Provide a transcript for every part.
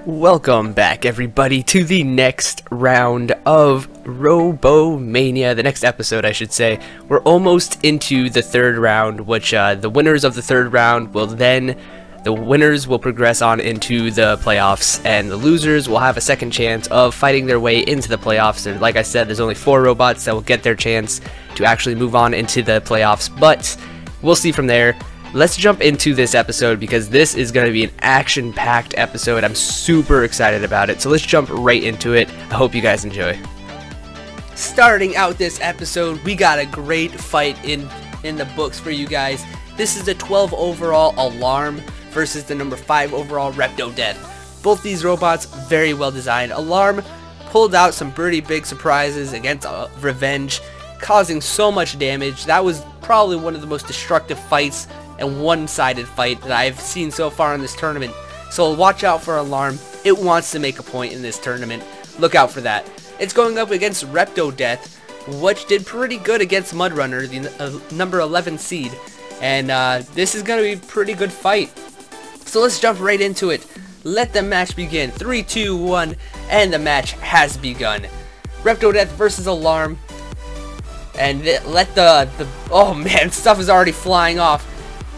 Welcome back, everybody, to the next round of Robomania, the next episode, I should say. We're almost into the third round, which the winners of the third round will progress on into the playoffs, and the losers will have a second chance of fighting their way into the playoffs. And like I said, there's only 4 robots that will get their chance to actually move on into the playoffs, but we'll see from there. Let's jump into this episode because this is going to be an action-packed episode. I'm super excited about it, so let's jump right into it. I hope you guys enjoy. Starting out this episode, we got a great fight in the books for you guys. This is the 12 overall Alarm versus the number 5 overall Death. Both these robots very well designed. Alarm pulled out some pretty big surprises against Revenge, causing so much damage. That was probably one of the most destructive fights and one-sided fight that I've seen so far in this tournament. So watch out for Alarm. It wants to make a point in this tournament. Look out for that. It's going up against Death, which did pretty good against Mudrunner, the number 11 seed. And this is going to be a pretty good fight. So let's jump right into it. Let the match begin. 3, 2, 1, and the match has begun. Death versus Alarm. And let oh man, stuff is already flying off.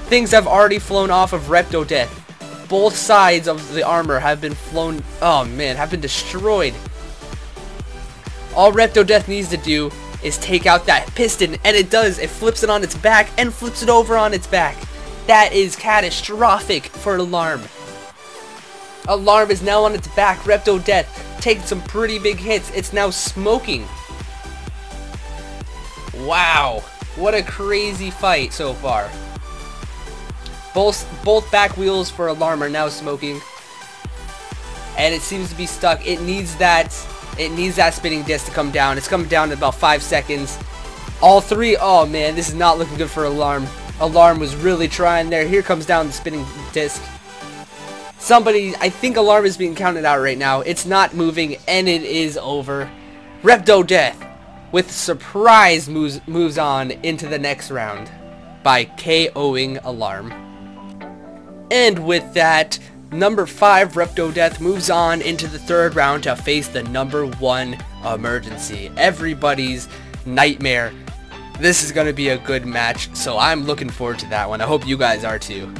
Things have already flown off of Death. Both sides of the armor have been flown, oh man, have been destroyed. All Death needs to do is take out that piston, and it does. It flips it on its back and flips it over on its back. That is catastrophic for Alarm. Alarm is now on its back. Death taking some pretty big hits. It's now smoking. Wow, what a crazy fight so far. Both back wheels for Alarm are now smoking, and it seems to be stuck. It needs that spinning disc to come down. It's coming down in about 5 seconds. All 3. Oh man, this is not looking good for Alarm. Alarm was really trying there. Here comes down the spinning disc. I think Alarm is being counted out right now. It's not moving, and it is over. Death with surprise moves on into the next round by KOing Alarm. And with that, number 5 Death moves on into the third round to face the number 1 Emergency. Everybody's nightmare. This is going to be a good match, so I'm looking forward to that one. I hope you guys are too.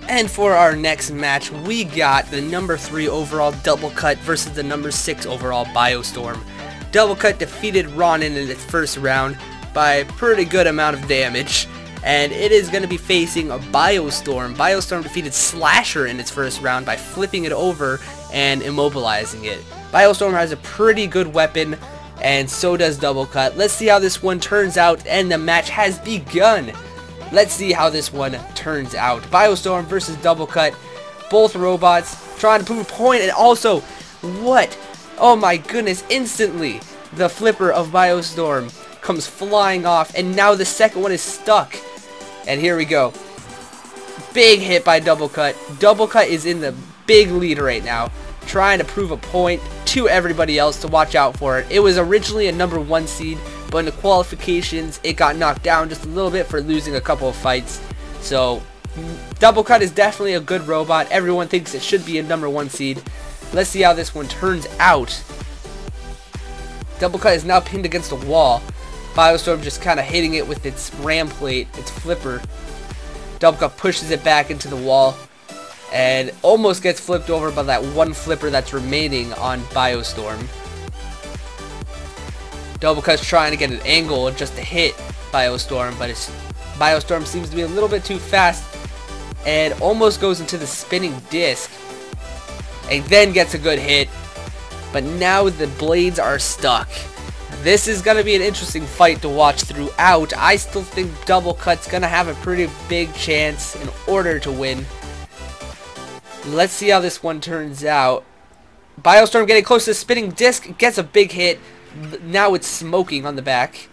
And for our next match, we got the number 3 overall Double Cut versus the number 6 overall Biostorm. Double Cut defeated Ronin in its first round by a pretty good amount of damage, and it is going to be facing a Biostorm. Biostorm defeated Slasher in its first round by flipping it over and immobilizing it. Biostorm has a pretty good weapon, and so does Double Cut. Let's see how this one turns out, and the match has begun. Let's see how this one turns out. Biostorm versus Double Cut. Both robots trying to prove a point, and also, what? Oh my goodness, instantly the flipper of Biostorm comes flying off, and now the second one is stuck. And here we go. Big hit by Double Cut. Double Cut is in the big lead right now, trying to prove a point to everybody else to watch out for it. It was originally a number 1 seed, but in the qualifications it got knocked down just a little bit for losing a couple of fights. So Double Cut is definitely a good robot. Everyone thinks it should be a number 1 seed. Let's see how this one turns out. Double Cut is now pinned against a wall. Biostorm just kind of hitting it with its ram plate, its flipper. Double Cut pushes it back into the wall and almost gets flipped over by that one flipper that's remaining on Biostorm. Double Cut's trying to get an angle just to hit Biostorm, but Biostorm seems to be a little bit too fast and almost goes into the spinning disc and then gets a good hit, but now the blades are stuck. This is going to be an interesting fight to watch throughout. I still think Double Cut's going to have a pretty big chance in order to win. Let's see how this one turns out. Biostorm getting close to the spinning disc, gets a big hit. Now it's smoking on the back.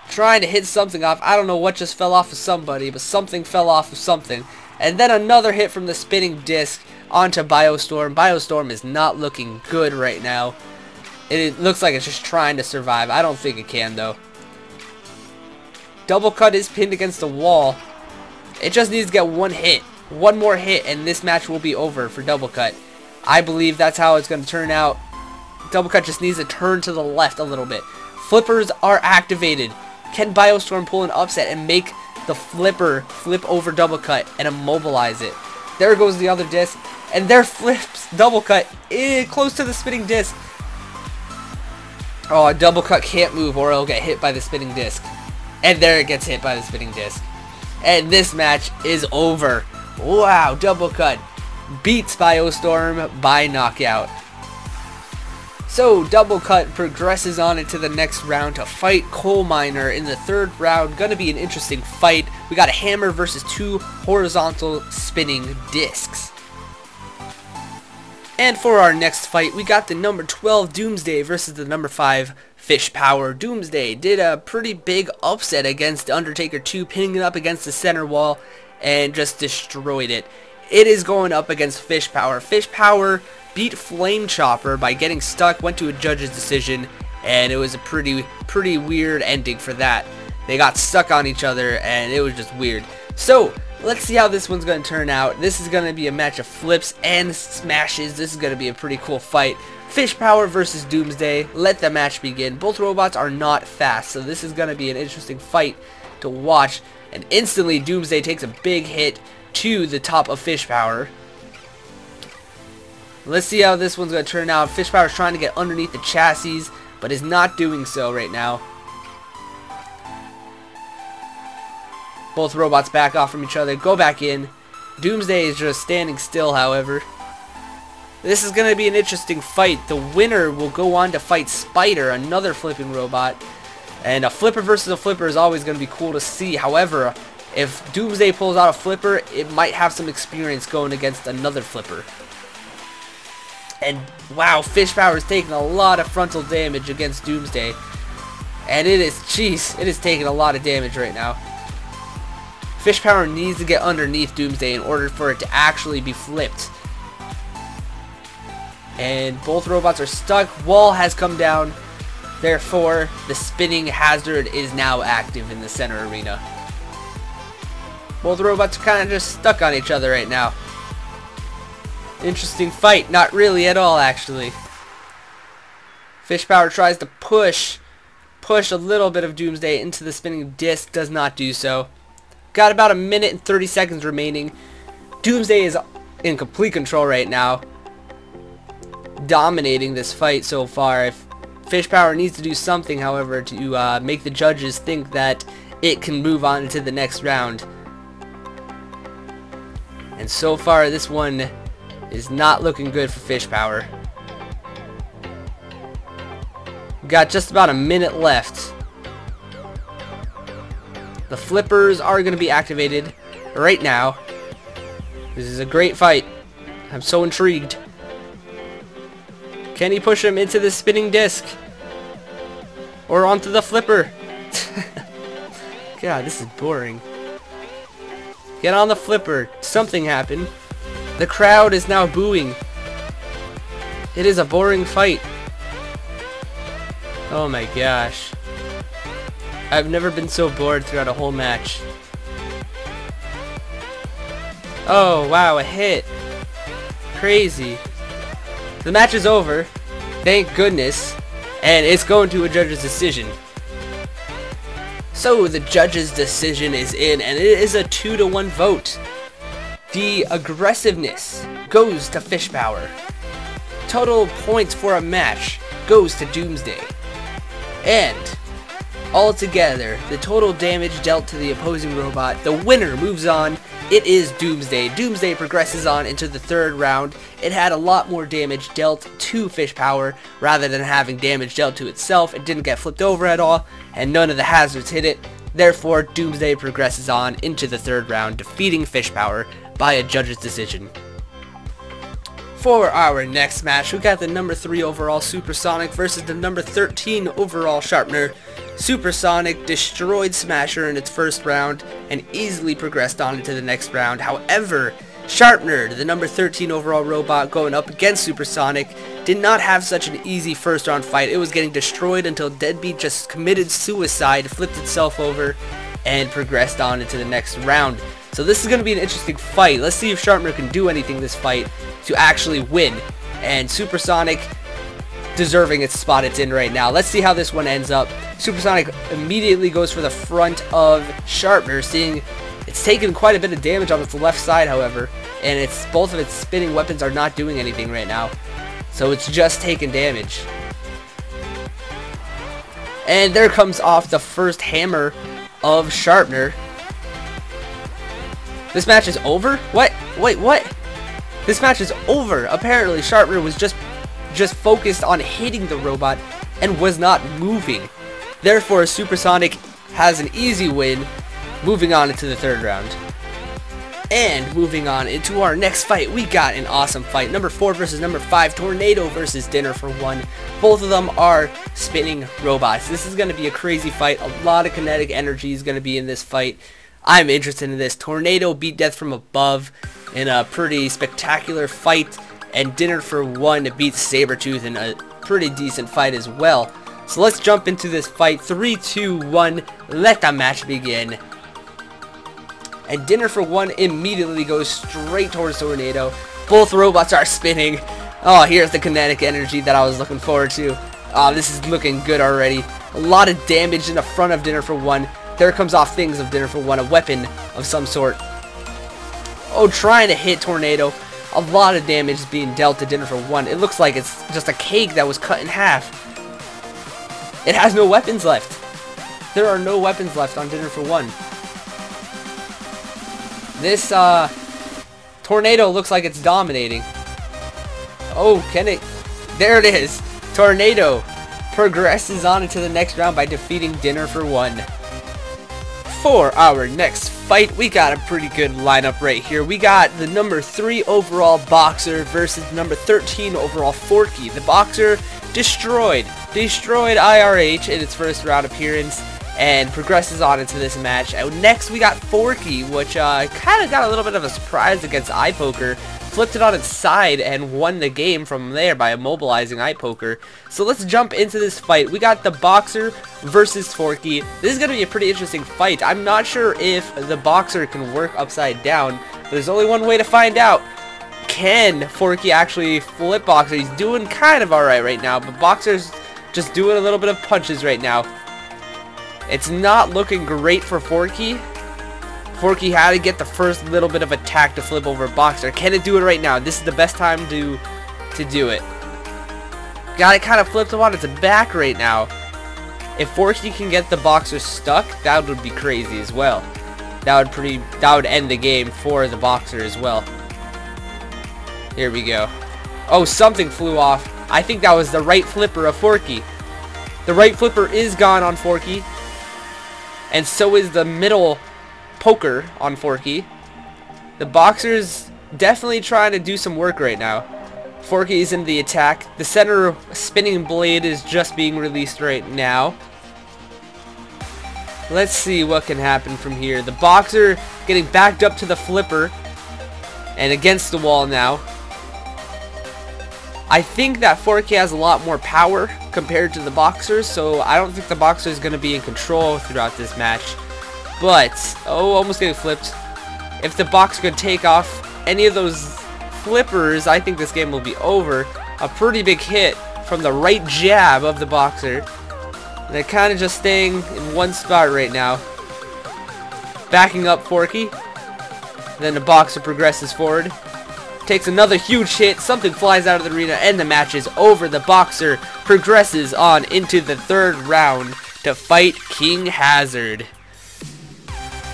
Trying to hit something off. I don't know what just fell off of somebody, but something fell off of something. And then another hit from the spinning disc onto Biostorm. Biostorm is not looking good right now. It looks like it's just trying to survive. I don't think it can, though. Double Cut is pinned against the wall. It just needs to get one hit. One more hit and this match will be over for Double Cut. I believe that's how it's going to turn out. Double Cut just needs to turn to the left a little bit. Flippers are activated. Can Biostorm pull an upset and make the flipper flip over Double Cut and immobilize it? There goes the other disc, and there flips Double Cut close to the spinning disc. Oh, Double Cut can't move or it'll get hit by the spinning disc. And there it gets hit by the spinning disc. And this match is over. Wow, Double Cut beats Biostorm by knockout. So, Double Cut progresses on into the next round to fight Coal Miner in the third round. Gonna be an interesting fight. We got a hammer versus 2 horizontal spinning discs. And for our next fight, we got the number 12 Doomsday versus the number 5 Fish Power. Doomsday did a pretty big upset against Undertaker 2, pinning it up against the center wall and just destroyed it. It is going up against Fish Power. Fish Power beat Flame Chopper by getting stuck, went to a judge's decision, and it was a pretty weird ending for that. They got stuck on each other, and it was just weird. So, let's see how this one's going to turn out. This is going to be a match of flips and smashes. This is going to be a pretty cool fight. Fish Power versus Doomsday. Let the match begin. Both robots are not fast, so this is going to be an interesting fight to watch. And instantly, Doomsday takes a big hit to the top of Fish Power. Let's see how this one's going to turn out. Fish Power is trying to get underneath the chassis, but is not doing so right now. Both robots back off from each other, go back in. Doomsday is just standing still, however. This is going to be an interesting fight. The winner will go on to fight Spyder, another flipping robot. And a flipper versus a flipper is always going to be cool to see. However, if Doomsday pulls out a flipper, it might have some experience going against another flipper. And wow, Fish Power is taking a lot of frontal damage against Doomsday. And it is taking a lot of damage right now. Fish Power needs to get underneath Doomsday in order for it to actually be flipped. And both robots are stuck. Wall has come down. Therefore, the spinning hazard is now active in the center arena. Both robots are kind of just stuck on each other right now. Interesting fight. Not really at all, actually. Fish Power tries to push a little bit of Doomsday into the spinning disc. Does not do so. Got about a minute and 30 seconds remaining. Doomsday is in complete control right now. Dominating this fight so far. If Fish Power needs to do something, however, to make the judges think that it can move on to the next round. And so far, this one is not looking good for Fish Power. Got just about a minute left. The flippers are going to be activated right now. This is a great fight. I'm so intrigued. Can he push him into the spinning disc? Or onto the flipper? God, this is boring. Get on the flipper. Something happened. The crowd is now booing. It is a boring fight. Oh my gosh. I've never been so bored throughout a whole match. Oh wow, a hit. Crazy. The match is over. Thank goodness. And it's going to a judge's decision. So the judge's decision is in, and it is a 2-to-1 vote. The aggressiveness goes to Fish Power. Total points for a match goes to Doomsday. And altogether, the total damage dealt to the opposing robot, the winner moves on. It is Doomsday. Doomsday progresses on into the third round. It had a lot more damage dealt to Fish Power rather than having damage dealt to itself. It didn't get flipped over at all, and none of the hazards hit it. Therefore, Doomsday progresses on into the third round, defeating Fish Power by a judge's decision. For our next match, we got the number 3 overall Supersonic versus the number 13 overall Sharpener. Supersonic destroyed Smasher in its first round and easily progressed on into the next round. However, Sharpener, the number 13 overall robot going up against Supersonic, did not have such an easy first round fight. It was getting destroyed until Deadbeat just committed suicide, flipped itself over, and progressed on into the next round. So this is going to be an interesting fight. Let's see if Sharpner can do anything this fight to actually win. And Supersonic deserving its spot it's in right now. Let's see how this one ends up. Supersonic immediately goes for the front of Sharpner, seeing it's taken quite a bit of damage on its left side, however, and both of its spinning weapons are not doing anything right now. So it's just taking damage. And there comes off the first hammer of Sharpner. This match is over? What? Wait, what? This match is over. Apparently Sharpner was just focused on hitting the robot and was not moving. Therefore, Supersonic has an easy win, moving on into the third round. And moving on into our next fight, we got an awesome fight. Number 4 versus number 5, Tornado versus Dinner for One. Both of them are spinning robots. This is going to be a crazy fight. A lot of kinetic energy is going to be in this fight. I'm interested in this. Tornado beat Death from Above in a pretty spectacular fight, and Dinner for One beats Sabretooth in a pretty decent fight as well. So let's jump into this fight. 3, 2, 1, let the match begin. And Dinner for One immediately goes straight towards Tornado. Both robots are spinning. Oh, here's the kinetic energy that I was looking forward to. Oh, this is looking good already. A lot of damage in the front of Dinner for One. There comes off things of Dinner for One, a weapon of some sort. Oh, trying to hit Tornado. A lot of damage is being dealt to Dinner for One. It looks like it's just a cake that was cut in half. It has no weapons left. There are no weapons left on Dinner for One. This Tornado looks like it's dominating. Oh, can it? There it is. Tornado progresses on into the next round by defeating Dinner for One. For our next fight, we got a pretty good lineup right here. We got the number 3 overall Boxer versus number 13 overall Forky. The Boxer destroyed IRH in its first round appearance and progresses on into this match. And next we got Forky, which kind of got a little bit of a surprise against Eye Poker. Flipped it on its side and won the game from there by immobilizing Eye Poker. So let's jump into this fight. We got the Boxer versus Forky. This is going to be a pretty interesting fight. I'm not sure if the Boxer can work upside down, but there's only one way to find out. Can Forky actually flip Boxer? He's doing kind of alright right now, but Boxer's just doing a little bit of punches right now. It's not looking great for Forky. Forky had to get the first little bit of attack to flip over Boxer. Can it do it right now? This is the best time to do it. Got it kind of flipped on its back right now. If Forky can get the Boxer stuck, that would be crazy as well. That would end the game for the Boxer as well. Here we go. Oh, something flew off. I think that was the right flipper of Forky. The right flipper is gone on Forky. And so is the middle poker on Forky. The Boxer's definitely trying to do some work right now. Forky's in the attack. The center spinning blade is just being released right now. Let's see what can happen from here. The Boxer getting backed up to the flipper and against the wall now. I think that Forky has a lot more power compared to the Boxer, so I don't think the Boxer is going to be in control throughout this match. But, oh, almost getting flipped. If the Boxer could take off any of those flippers, I think this game will be over. A pretty big hit from the right jab of the Boxer. They're kind of just staying in one spot right now. Backing up Forky. Then the Boxer progresses forward. Takes another huge hit. Something flies out of the arena and the match is over. The Boxer progresses on into the third round to fight King Hazard.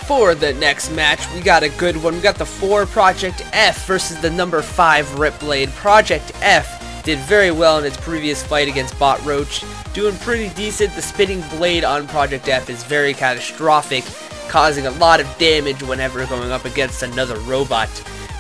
For the next match, we got a good one. We got the 4 Project F versus the number 5 Ripblade. Project F did very well in its previous fight against Bot Roach. Doing pretty decent. The spinning blade on Project F is very catastrophic, causing a lot of damage whenever going up against another robot.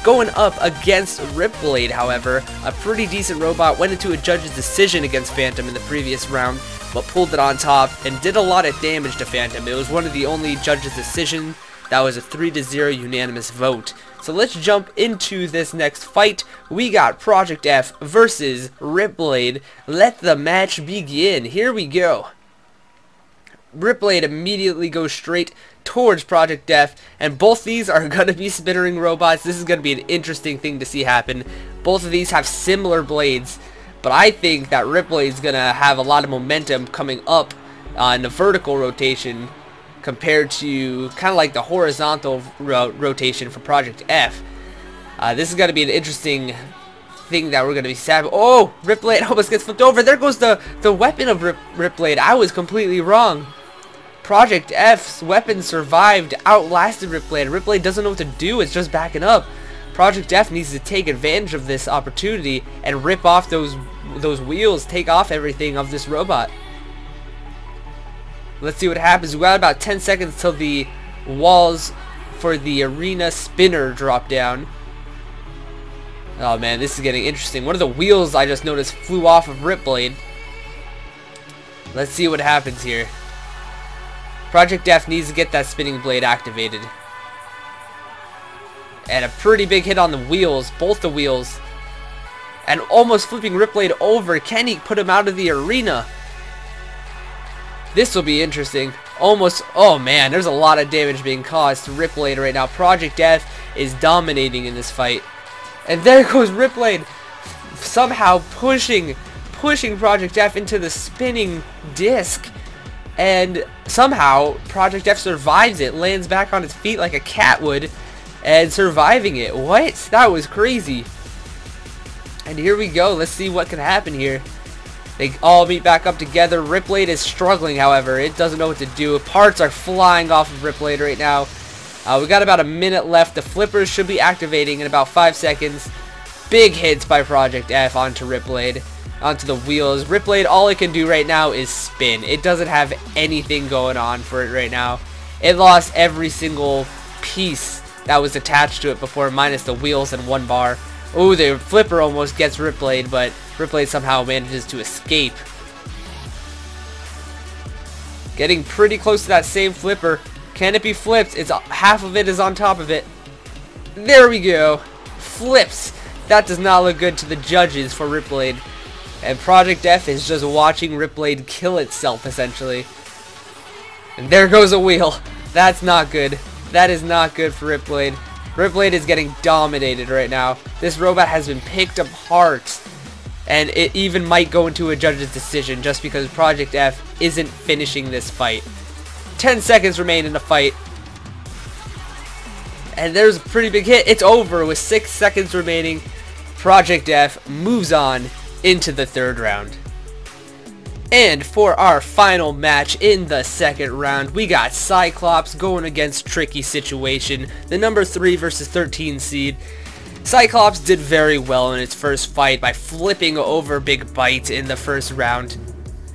Going up against Ripblade, however, a pretty decent robot went into a judge's decision against Phantom in the previous round, but pulled it on top and did a lot of damage to Phantom. It was one of the only judge's decisions that was a 3-0 unanimous vote. So let's jump into this next fight. We got Project F versus Ripblade. Let the match begin. Here we go. Ripblade immediately goes straight towards Project F, and both these are going to be spittering robots. This is going to be an interesting thing to see happen. Both of these have similar blades, but I think that Ripblade is going to have a lot of momentum coming up in the vertical rotation compared to kind of like the horizontal rotation for Project F. This is going to be an interesting thing that we're going to be sad. Oh, Ripblade almost gets flipped over. There goes the weapon of Ripblade. I was completely wrong. Project F's weapon survived, outlasted Ripblade. Ripblade doesn't know what to do. It's just backing up. Project F needs to take advantage of this opportunity and rip off those wheels, take off everything of this robot. Let's see what happens. We got about 10 seconds till the walls for the arena spinner drop down. Oh man, this is getting interesting. One of the wheels I just noticed flew off of Ripblade. Let's see what happens here. Project F needs to get that spinning blade activated. And a pretty big hit on the wheels, both the wheels. And almost flipping Ripblade over. Can he put him out of the arena? This will be interesting. Almost, oh man, there's a lot of damage being caused to Ripblade right now. Project F is dominating in this fight. And there goes Ripblade, somehow pushing Project F into the spinning disc. And somehow Project F survives it, lands back on its feet like a cat would, and surviving it. What? That was crazy. And here we go. Let's see what can happen here. They all meet back up together. Ripblade is struggling, however. It doesn't know what to do. Parts are flying off of Ripblade right now. We got about a minute left. The flippers should be activating in about 5 seconds. Big hits by Project F onto Ripblade, onto the wheels. Ripblade, all it can do right now is spin. It doesn't have anything going on for it right now. It lost every single piece that was attached to it before, minus the wheels and one bar. Oh, the flipper almost gets Ripblade, but Ripblade somehow manages to escape. Getting pretty close to that same flipper. Can it be flipped? It's half of it is on top of it. There we go. Flips. That does not look good to the judges for Ripblade. And Project F is just watching Ripblade kill itself, essentially. And there goes a wheel. That's not good. That is not good for Ripblade. Ripblade is getting dominated right now. This robot has been picked apart. And it even might go into a judge's decision just because Project F isn't finishing this fight. 10 seconds remain in the fight. And there's a pretty big hit. It's over with 6 seconds remaining. Project F moves on into the third round. And for our final match in the second round, we got Cyclops going against Tricky Situation, the number 3 versus 13 seed. Cyclops did very well in its first fight by flipping over Big Bite in the first round,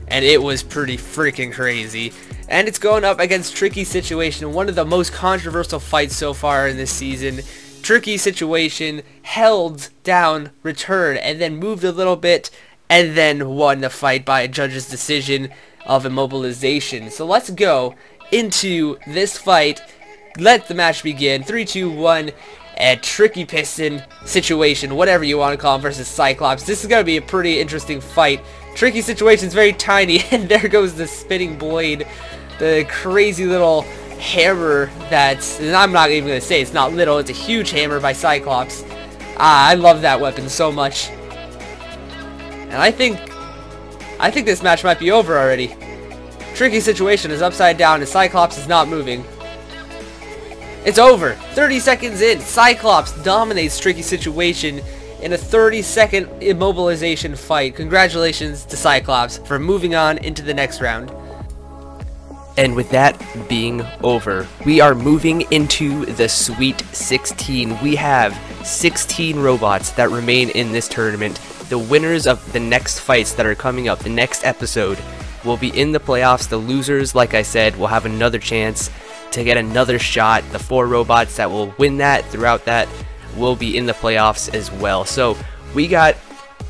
and it was pretty freaking crazy. And it's going up against Tricky Situation, one of the most controversial fights so far in this season. Tricky Situation held down Return and then moved a little bit and then won the fight by a judge's decision of immobilization. So let's go into this fight. Let the match begin. 3, 2, 1. And Tricky Piston Situation, whatever you want to call him, versus Cyclops. This is going to be a pretty interesting fight. Tricky Situation's very tiny, and there goes the spinning blade. The crazy little hammer that's, and I'm not even going to say it's not little, it's a huge hammer by Cyclops. I love that weapon so much. And I think this match might be over already. Tricky Situation is upside down and Cyclops is not moving. It's over. 30 seconds in, Cyclops dominates Tricky Situation in a 30-second immobilization fight. Congratulations to Cyclops for moving on into the next round. And with that being over, we are moving into the Sweet 16. We have 16 robots that remain in this tournament. The winners of the next fights that are coming up, the next episode, will be in the playoffs. The losers, like I said, will have another chance to get another shot. The 4 robots that will win that throughout that will be in the playoffs as well. So we got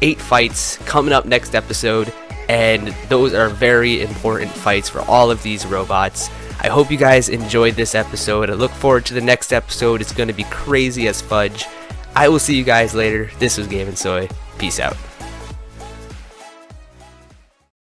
8 fights coming up next episode, and those are very important fights for all of these robots. I hope you guys enjoyed this episode. I look forward to the next episode. It's going to be crazy as fudge. I will see you guys later. This was Gaminsoy. Peace out.